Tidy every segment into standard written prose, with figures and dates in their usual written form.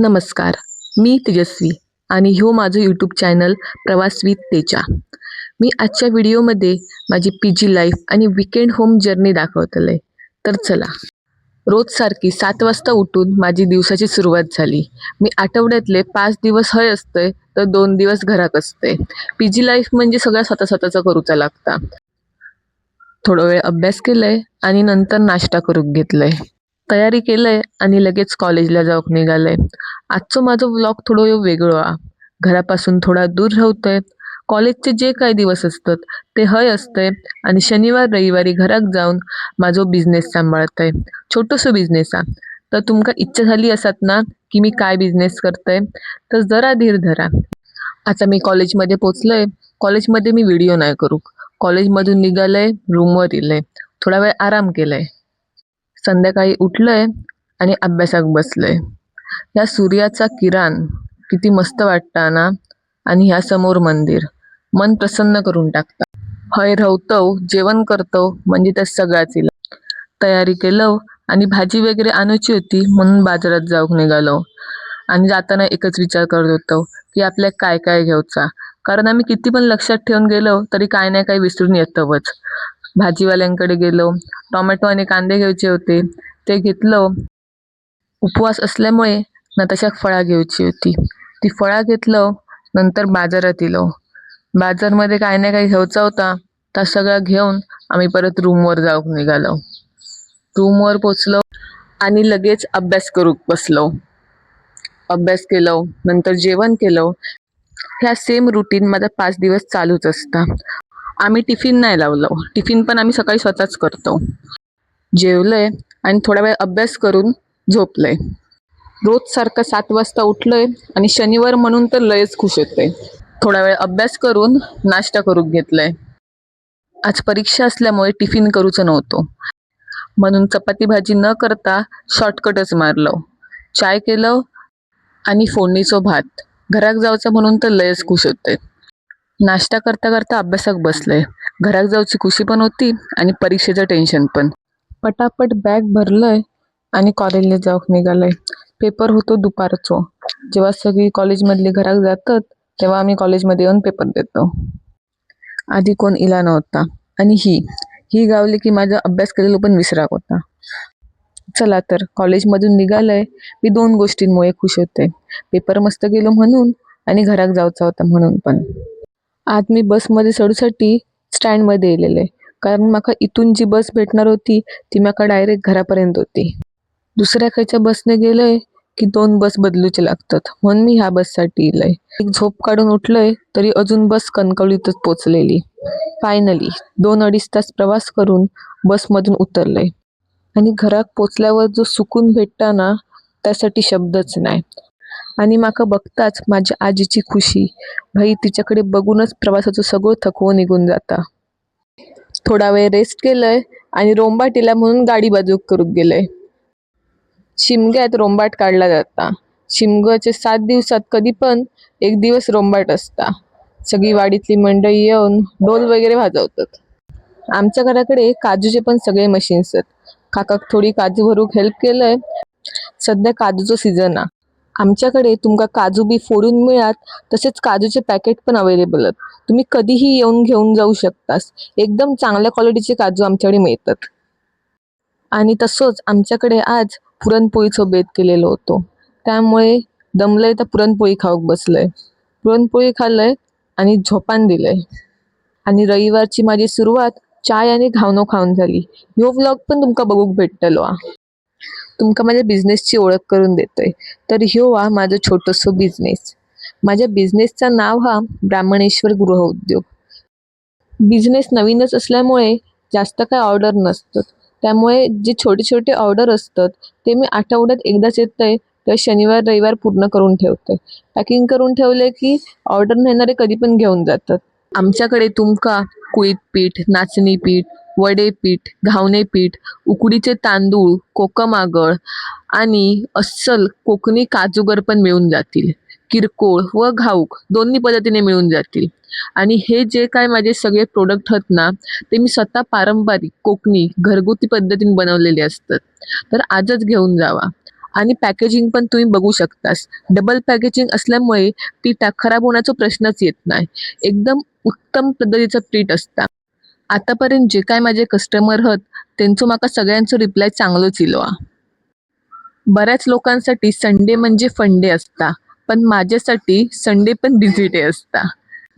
नमस्कार, मी तेजस्वी आणि ह्यो माझं यूट्यूब चॅनल प्रवास विथ तेजा. मी आजच्या व्हिडिओमध्ये माझी पीजी लाईफ आणि वीकेंड होम जर्नी दाखवतले. तर चला. रोज सारखी 7 वाजता उठून माझी दिवसाची सुरुवात झाली. मी आठवड्यातले 5 दिवस हय असतंय तर 2 दिवस घरात असते. पीजी लाईफ म्हणजे सगळं स्वतः स्वतःचं करूचा लागता. थोडा वेळ अभ्यास केलाय आणि नंतर नाश्ता करून घेतलंय. तयारी केलंय आणि लगेच कॉलेजला जाऊक निघालंय. आजचं माझं व्लॉग थोडं वेगळं हा. घरापासून थोडा दूर राहतोय. कॉलेजचे जे काही दिवस असतात ते हय असतंय आणि शनिवार रविवारी घरात जाऊन माझो बिझनेस सांभाळतंय. छोटंसं बिझनेस हा. तर तुमका इच्छा झाली असत ना की मी काय बिझनेस करतंय तर जरा धीर धरा. आता मी कॉलेजमध्ये पोचलोय. कॉलेजमध्ये मी व्हिडिओ नाही करू. कॉलेजमधून निघालंय, रूमवर इलंय. थोडा वेळ आराम केलाय. संध्याकाळी उठलोय आणि अभ्यासाक बसलोय. या सूर्याचा किरण किती मस्त वाटता ना. आणि ह्या समोर मंदिर मन प्रसन्न करून टाकता. हय राहतो, जेवण करतो म्हणजे त्या सगळ्याच इला. तयारी केलं आणि भाजी वगैरे आणायची होती म्हणून बाजारात जाऊक निघालो. आणि जाताना एकच विचार करत होतो की आपल्या काय काय घ्यायचा. कारण आम्ही किती पण लक्षात ठेवून गेलो तरी काय नाही काही विसरून येतोच. भाजीवाल्यांकडे गेलो. टोमॅटो आणि कांदे घ्यायचे होते ते घेतलं. उपवास असल्यामुळे नताशाक फळा घ्यायची होती. ती फळा घेतलं. नंतर बाजारात इलो. बाजारमध्ये काय ना काही घ्यायचा होता. त्या सगळं घेऊन आम्ही परत रूमवर जाऊक निघालो. रूमवर पोचलो आणि लगेच अभ्यास करूक बसलो. अभ्यास केलो, नंतर जेवण केलं. ह्या सेम रुटीन माझा 5 दिवस चालूच असता. आम्ही टिफिन नाही लावलो. टिफिन पण आम्ही सकाळी स्वतःच करतो. जेवलंय आणि थोडा वेळ अभ्यास करून झोपलंय. रोज सारखं 7 वाजता उठलोय आणि शनिवार म्हणून तर लयच खुश होते. थोडा वेळ अभ्यास करून नाश्ता करून घेतलाय. आज परीक्षा असल्यामुळे टिफिन करूचं नव्हतं. म्हणून चपाती भाजी न करता शॉर्टकटच मारलो. चाय केलं आणि फोडणीचो भात. घराक जायचं म्हणून तर लयच खुश होते. नाश्ता करता करता अभ्यासाक बसलंय. घरात जाऊची खुशी पण होती आणि परीक्षेचं टेन्शन पण. पटापट बॅग भरलंय आणि कॉलेजला जाऊक निघालंय. पेपर होतो दुपारचो. जेव्हा सगळी कॉलेजमधली घरात जातात तेव्हा आम्ही कॉलेजमध्ये येऊन पेपर देतो. आधी कोण इला नव्हता आणि ही गावली की माझा अभ्यास केलेला पण विसराक होता. चला तर कॉलेजमधून निघालंय. मी 2 गोष्टींमुळे खुश होते. पेपर मस्त गेलो म्हणून आणि घरात जायचा होता म्हणून पण. आज मी बसमध्ये चढूसाठी स्टँडमध्ये येलेले. कारण माका इथून जी बस भेटणार होती ती माका डायरेक्ट घरापर्यंत होती. दुसऱ्या खायच्या बसने गेलोय की 2 बस बदलूचे लागतात म्हणून मी ह्या बससाठी इलय. एक झोप काढून उठलोय तरी अजून बस कणकवलीतच पोचलेली. फायनली 2-2.5 तास प्रवास करून बसमधून उतरलोय. आणि घरात पोचल्यावर जो सुकून भेटता ना त्यासाठी शब्दच नाही. आणि माका बघताच माझ्या आजीची खुशी. भाई तिच्याकडे बघूनच प्रवासाचं सगळं थकवं निघून जाता. थोडा वेळ रेस्ट केलंय आणि रोंबाटीला म्हणून गाडी बाजूक करून गेलंय. शिमग्यात रोंबाट काढला जाता. शिमग्याचे 7 दिवसात कधी पण 1 दिवस रोंबाट असता. सगळी वाडीतली मंडळी येऊन ढोल वगैरे वाजवतात. आमच्या घराकडे काजूचे पण सगळे मशीन्स आहेत. काकाक थोडी काजू भरूक हेल्प केलंय. सध्या काजूचं सीझन हा. आमच्याकडे तुमका काजू बी फोडून मिळात तसेच काजूचे पॅकेट पण अवेलेबल आहेत. तुम्ही कधीही येऊन घेऊन जाऊ शकतास. एकदम चांगल्या क्वालिटीचे काजू आमच्याकडे मिळतात. आणि तसंच आमच्याकडे आज पुरणपोळीचं बेत केलेलं होतं. त्यामुळे दमलंय तर पुरणपोळी खाऊक बसलंय. पुरणपोळी खाल्लंय आणि झोपान दिलंय. आणि रविवारची माझी सुरुवात चाय आणि घावनो खाऊन झाली. ह्यो व्लॉग पण तुमका बघूक भेटतलो हा. तुमका माझ्या बिझनेसची ओळख करून देतोय. तर ह्यो हा माझं छोटंसं बिझनेस. माझ्या बिझनेसचं नाव हा ब्राह्मणेश्वर गृहउद्योग. बिझनेस नवीनच असल्यामुळे जास्त काय ऑर्डर नसतात. त्यामुळे जे छोटे छोटे ऑर्डर असतात ते मी आठवड्यात एकदाच येतंय तर शनिवार रविवार पूर्ण करून ठेवते. पॅकिंग करून ठेवले की ऑर्डर नेणारे कधी पण घेऊन जातात. आमच्याकडे तुमका कुळीत पीठ, नाचणी पीठ, वडे पीठ, घावणे पीठ, उकडीचे तांदूळ, कोकम आगळ आणि अस्सल कोकणी काजूगर पण मिळून जातील. किरकोळ व घाऊक दोन्ही पद्धतीने मिळून जातील. आणि हे जे काय माझे सगळे प्रोडक्ट आहेत ना ते मी स्वतः पारंपरिक कोकणी घरगुती पद्धतीने बनवलेले असतात. तर आजच घेऊन जावा. आणि पॅकेजिंग पण तुम्ही बघू शकतास. डबल पॅकेजिंग असल्यामुळे पीठ खराब होण्याचा प्रश्नच येत नाही. एकदम उत्तम पद्धतीचं पीठ असता. आतापर्यंत जे काय माझे कस्टमर आहेत त्यांचं माका सगळ्यांचं रिप्लाय चांगलोच इलो. बऱ्याच लोकांसाठी संडे म्हणजे फंडे असता, पण माझ्यासाठी संडे पण बिझी डे असता.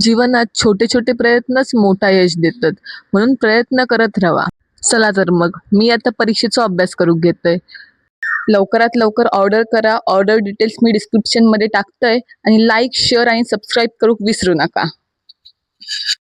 जीवनात छोटे छोटे प्रयत्नच मोठा यश देतात, म्हणून प्रयत्न करत राहा. चला तर मग मी आता परीक्षेचा अभ्यास करू घेतोय. लवकरात लवकर ऑर्डर करा. ऑर्डर डिटेल्स मी डिस्क्रिप्शन मध्ये टाकतोय आणि लाईक, शेअर आणि सबस्क्राईब करू विसरू नका.